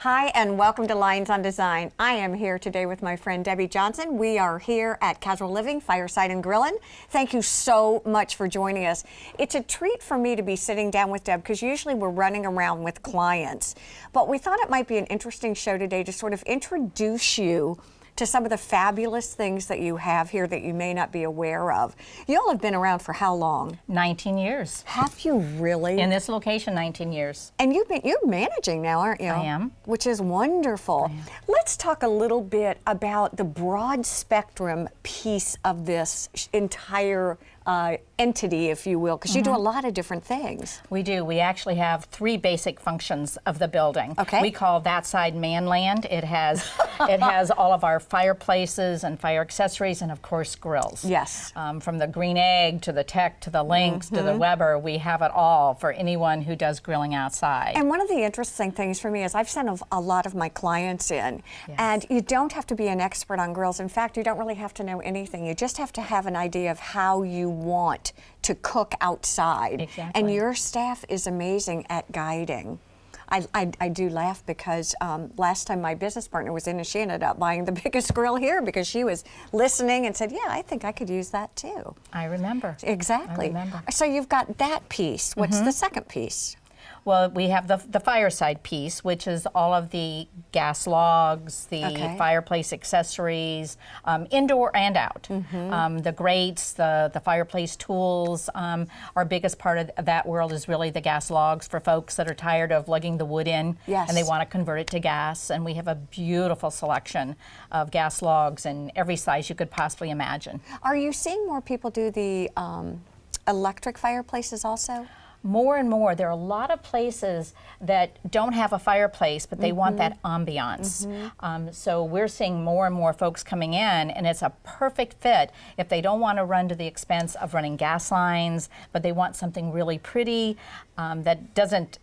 Hi, and welcome to Lines on Design. I am here today with my friend Debbie Johnson. We are here at Casual Living, Fireside and Grillin'. Thank you so much for joining us. It's a treat for me to be sitting down with Deb because usually we're running around with clients. But we thought it might be an interesting show today to sort of introduce you to some of the fabulous things that you have here that you may not be aware of. You all have been around for how long? 19 years. Have you really? In this location, 19 years. And you're managing now, aren't you? I am. Which is wonderful. Let's talk a little bit about the broad spectrum piece of this entire entity, if you will, because you do a lot of different things. We do. We actually have 3 basic functions of the building. Okay. We call that side manland. It has all of our fireplaces and fire accessories and of course grills. Yes. From the Green Egg to the Tech to the Lynx to the Weber, we have it all for anyone who does grilling outside. And one of the interesting things for me is I've sent a lot of my clients in, and you don't have to be an expert on grills. In fact, you don't really have to know anything. You just have to have an idea of how you want to cook outside. Exactly. And your staff is amazing at guiding. I do laugh because last time my business partner was in and she ended up buying the biggest grill here because she was listening and said, yeah, I think I could use that too. I remember. Exactly. I remember. So you've got that piece. What's the second piece? Well, we have the fireside piece, which is all of the gas logs, the fireplace accessories, indoor and out. The grates, the fireplace tools. Our biggest part of that world is really the gas logs for folks that are tired of lugging the wood in and they want to convert it to gas. And we have a beautiful selection of gas logs in every size you could possibly imagine. Are you seeing more people do the electric fireplaces also? More and more. There are a lot of places that don't have a fireplace, but they want that ambiance. So we're seeing more and more folks coming in, and it's a perfect fit if they don't want to run to the expense of running gas lines, but they want something really pretty that doesn't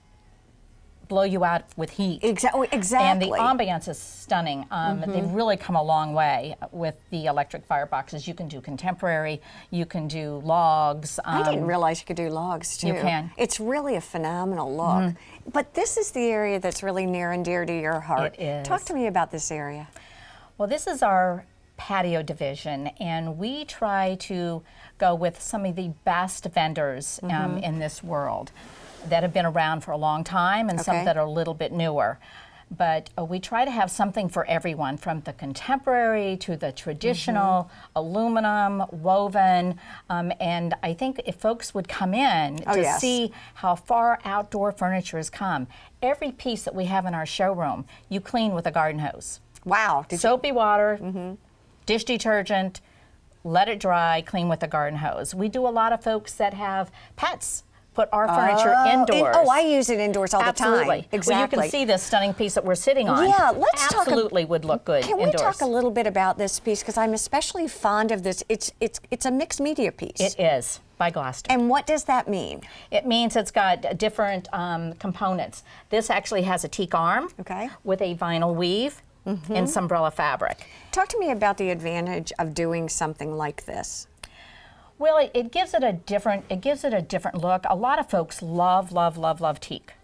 blow you out with heat. Exactly. And the ambiance is stunning. They've really come a long way with the electric fireboxes. You can do contemporary, you can do logs. I didn't realize you could do logs too. You can. It's really a phenomenal look. But this is the area that's really near and dear to your heart. It is. Talk to me about this area. Well, this is our patio division, and we try to go with some of the best vendors in this world that have been around for a long time and some that are a little bit newer. But we try to have something for everyone, from the contemporary to the traditional, aluminum, woven, and I think if folks would come in to see how far outdoor furniture has come, every piece that we have in our showroom, you clean with a garden hose. Wow. Soapy water, dish detergent, let it dry, clean with a garden hose. We do a lot of folks that have pets. Put our furniture indoors. I use it indoors all the time. Absolutely. Exactly. Well, you can see this stunning piece that we're sitting on. Yeah, let's talk. Absolutely would look good indoors. Can we talk a little bit about this piece, because I'm especially fond of this. It's a mixed media piece. It is, by Gloucester. And what does that mean? It means it's got different components. This actually has a teak arm with a vinyl weave and some umbrella fabric. Talk to me about the advantage of doing something like this. Well, it gives it a different look. A lot of folks love teak,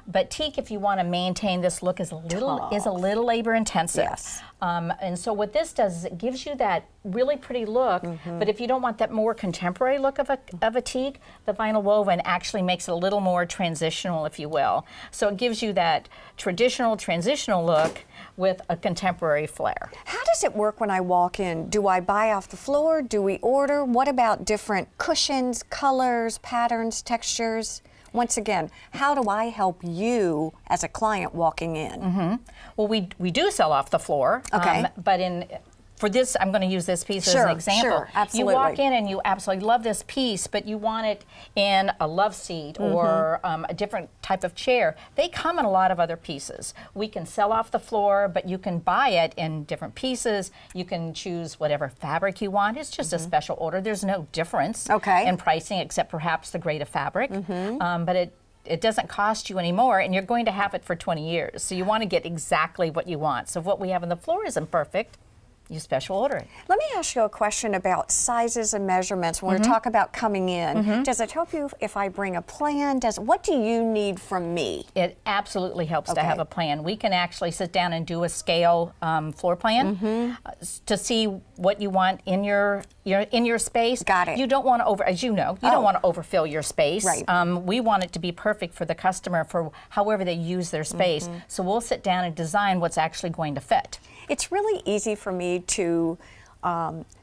but teak, if you want to maintain this look, is a little labor intensive. Yes. And so what this does is it gives you that really pretty look, but if you don't want that more contemporary look of a teak, the vinyl woven actually makes it a little more transitional, if you will. So it gives you that traditional transitional look with a contemporary flair. How does it work when I walk in? Do I buy off the floor? Do we order? What about different cushions, colors, patterns, textures? Once again, how do I help you as a client walking in? Well, we do sell off the floor, but for this, I'm going to use this piece as an example. Sure, absolutely. You walk in and you absolutely love this piece, but you want it in a love seat or a different type of chair. They come in a lot of other pieces. We can sell off the floor, but you can buy it in different pieces. You can choose whatever fabric you want. It's just a special order. There's no difference in pricing except perhaps the grade of fabric, but it doesn't cost you any more, and you're going to have it for 20 years. So you want to get exactly what you want. So if what we have on the floor isn't perfect, you special order it. Let me ask you a question about sizes and measurements. When we talk about coming in, does it help you if I bring a plan? What do you need from me? It absolutely helps to have a plan. We can actually sit down and do a scale floor plan to see what you want in your space. Got it. You don't want to as you know, you don't want to overfill your space. Right. We want it to be perfect for the customer for however they use their space. So we'll sit down and design what's actually going to fit. It's really easy for me to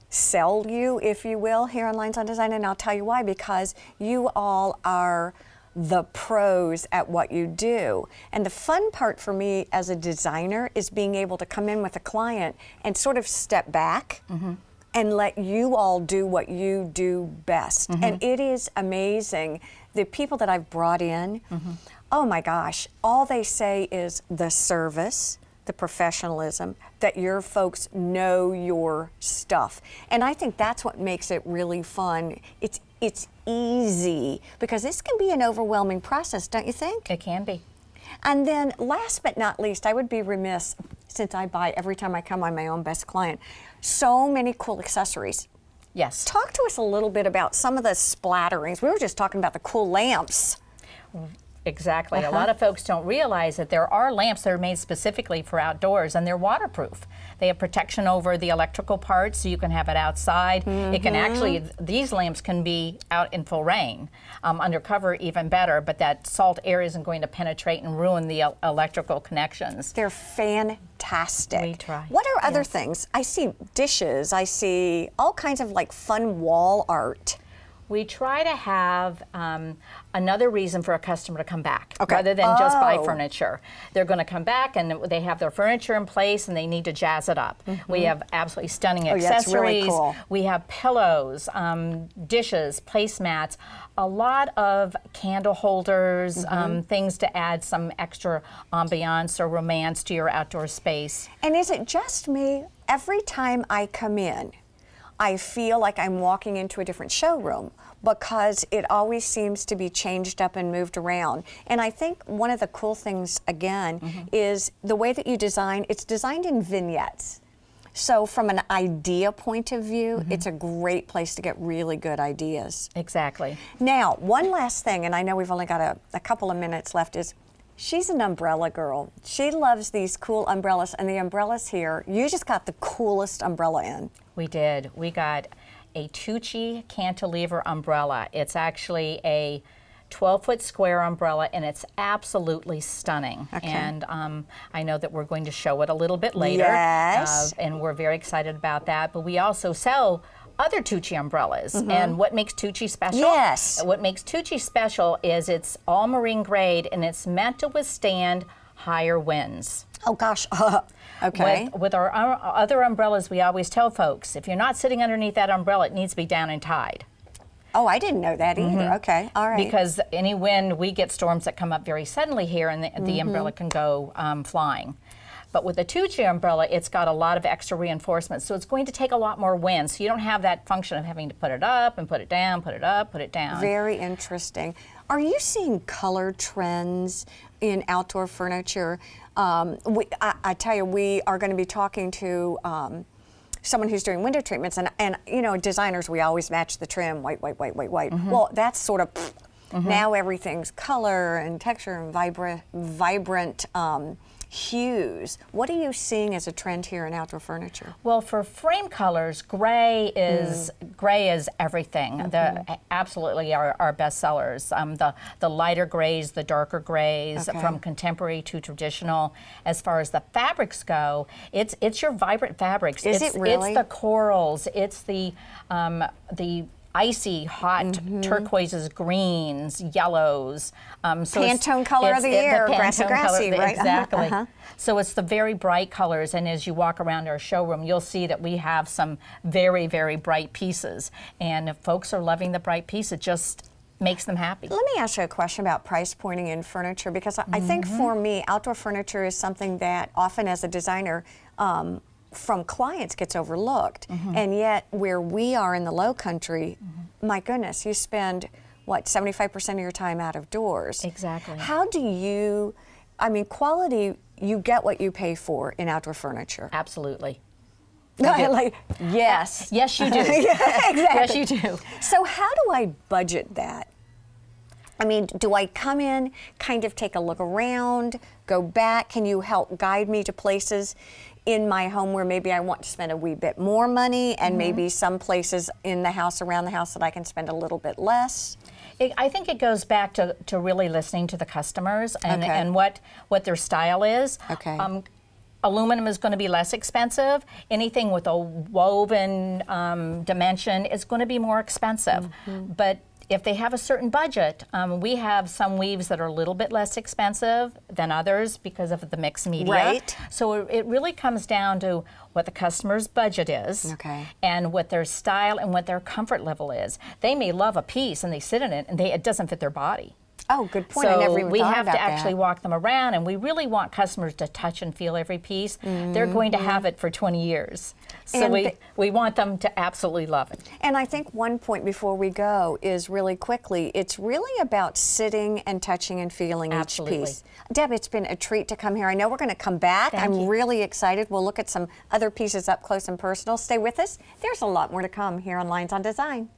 sell you, if you will, here on Lines on Design, and I'll tell you why, because you all are the pros at what you do. And the fun part for me as a designer is being able to come in with a client and sort of step back and let you all do what you do best. And it is amazing. The people that I've brought in, oh my gosh, all they say is the service, the professionalism, that your folks know your stuff. And I think that's what makes it really fun. It's easy, because this can be an overwhelming process, don't you think? It can be. And then last but not least, I would be remiss, since I buy every time I come, I'm my own best client, so many cool accessories. Yes. Talk to us a little bit about some of the splatterings. We were just talking about the cool lamps. Exactly. A lot of folks don't realize that there are lamps that are made specifically for outdoors, and they're waterproof. They have protection over the electrical parts, so you can have it outside. It can actually, these lamps can be out in full rain. Undercover, even better, but that salt air isn't going to penetrate and ruin the electrical connections. They're fantastic. We try. What are other things? I see dishes. I see all kinds of like fun wall art. We try to have another reason for a customer to come back, rather than just buy furniture. They're going to come back and they have their furniture in place and they need to jazz it up. We have absolutely stunning accessories. Yeah, it's really cool. We have pillows, dishes, placemats, a lot of candle holders, things to add some extra ambiance or romance to your outdoor space. And is it just me? Every time I come in, I feel like I'm walking into a different showroom, because it always seems to be changed up and moved around. And I think one of the cool things, again, is the way that you design. It's designed in vignettes. So from an idea point of view, it's a great place to get really good ideas. Exactly. Now, one last thing, and I know we've only got a couple of minutes left, is she's an umbrella girl. She loves these cool umbrellas, and the umbrellas here, you just got the coolest umbrella in. We did. We got a Tucci cantilever umbrella. It's actually a 12-foot square umbrella, and it's absolutely stunning. Okay. And I know that we're going to show it a little bit later. Yes. And we're very excited about that. But we also sell other Tucci umbrellas. And what makes Tucci special? Yes. What makes Tucci special is it's all marine grade, and it's meant to withstand higher winds. Oh gosh, okay. With our other umbrellas, we always tell folks, if you're not sitting underneath that umbrella, it needs to be down and tied. Oh, I didn't know that either. Okay, all right. Because any wind, we get storms that come up very suddenly here, and the umbrella can go flying. But with the Tucci umbrella, it's got a lot of extra reinforcements, so it's going to take a lot more wind, so you don't have that function of having to put it up and put it down, put it up, put it down. Very interesting. Are you seeing color trends in outdoor furniture? I tell you, we are going to be talking to someone who's doing window treatments, and you know, designers, we always match the trim, white, white, white, white, white. Well, that's sort of, now everything's color and texture and vibrant hues. What are you seeing as a trend here in outdoor furniture? Well, for frame colors, gray is everything. The absolutely our best sellers. The lighter grays, the darker grays, from contemporary to traditional. As far as the fabrics go, it's your vibrant fabrics. Is it really? It's the corals. It's the icy, hot turquoises, greens, yellows. So Pantone color of the year, grassy, right? Exactly. So it's the very bright colors, and as you walk around our showroom, you'll see that we have some very, very bright pieces. And if folks are loving the bright piece, it just makes them happy. Let me ask you a question about price pointing in furniture, because I think for me, outdoor furniture is something that often as a designer, from clients gets overlooked. And yet where we are in the low country, my goodness, you spend what, 75% of your time out of doors. Exactly. How do you, I mean, quality, you get what you pay for in outdoor furniture. Absolutely. Yes. Yes, you do. Yeah, exactly. Yes, you do. So how do I budget that? I mean, do I come in, kind of take a look around, go back? Can you help guide me to places in my home where maybe I want to spend a wee bit more money, and maybe some places in the house, around the house, that I can spend a little bit less? I think it goes back to really listening to the customers and, Okay. and what their style is. Okay. Aluminum is going to be less expensive. Anything with a woven dimension is going to be more expensive. But if they have a certain budget, we have some weaves that are a little bit less expensive than others because of the mixed media. Right. So it really comes down to what the customer's budget is, Okay. and what their style and what their comfort level is. They may love a piece and they sit in it and it doesn't fit their body. Oh, good point. I So never even we thought have about to actually that. walk them around, and we really want customers to touch and feel every piece. They're going to have it for 20 years. So And we want them to absolutely love it. And I think one point before we go is really quickly, it's really about sitting and touching and feeling Absolutely. each piece. Deb, it's been a treat to come here. I know we're going to come back. Thank I'm you. really excited. We'll look at some other pieces up close and personal. Stay with us. There's a lot more to come here on Lines on Design.